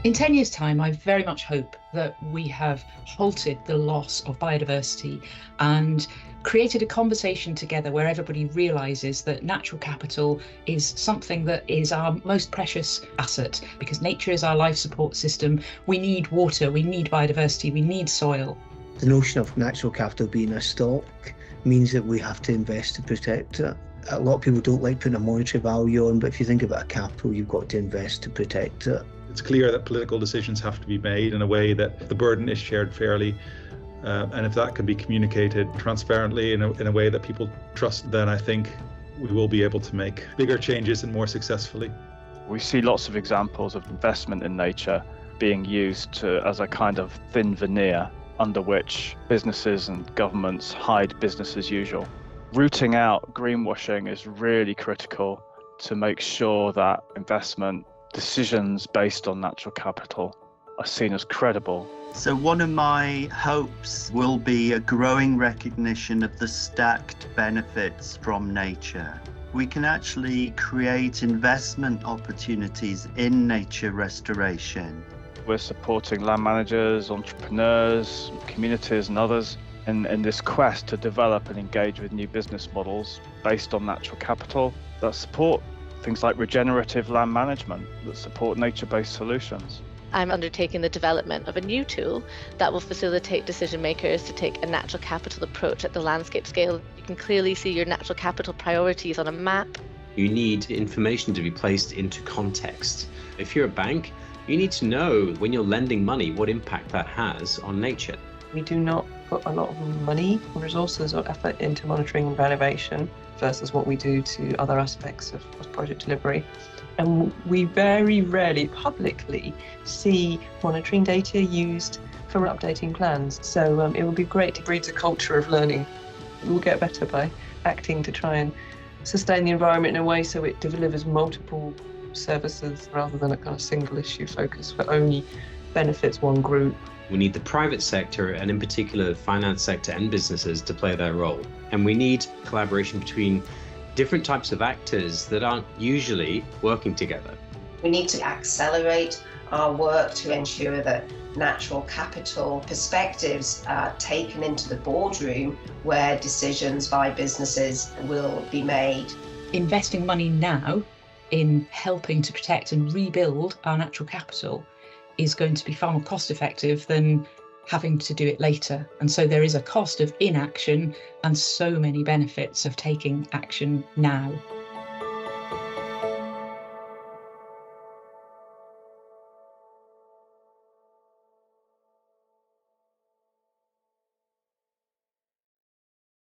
In 10 years' time, I very much hope that we have halted the loss of biodiversity and created a conversation together where everybody realises that natural capital is something that is our most precious asset, because nature is our life support system. We need water, we need biodiversity, we need soil. The notion of natural capital being a stock means that we have to invest to protect it. A lot of people don't like putting a monetary value on, but if you think about a capital, you've got to invest to protect it. It's clear that political decisions have to be made in a way that the burden is shared fairly. And if that can be communicated transparently in a way that people trust, then I think we will be able to make bigger changes and more successfully. We see lots of examples of investment in nature being used as a kind of thin veneer under which businesses and governments hide business as usual. Rooting out greenwashing is really critical to make sure that investment decisions based on natural capital are seen as credible. So one of my hopes will be a growing recognition of the stacked benefits from nature. We can actually create investment opportunities in nature restoration. We're supporting land managers, entrepreneurs, communities and others in this quest to develop and engage with new business models based on natural capital that support things like regenerative land management, that support nature-based solutions. I'm undertaking the development of a new tool that will facilitate decision makers to take a natural capital approach at the landscape scale. You can clearly see your natural capital priorities on a map. You need information to be placed into context. If you're a bank, you need to know when you're lending money what impact that has on nature. We do not put a lot of money, resources or effort into monitoring and renovation versus what we do to other aspects of project delivery. And we very rarely publicly see monitoring data used for updating plans. So it would be great to breed a culture of learning. We'll get better by acting to try and sustain the environment in a way so it delivers multiple services rather than a kind of single issue focus that only benefits one group. We need the private sector, and in particular the finance sector and businesses, to play their role. And we need collaboration between different types of actors that aren't usually working together. We need to accelerate our work to ensure that natural capital perspectives are taken into the boardroom where decisions by businesses will be made. Investing money now in helping to protect and rebuild our natural capital is going to be far more cost effective than having to do it later. And so there is a cost of inaction and so many benefits of taking action now.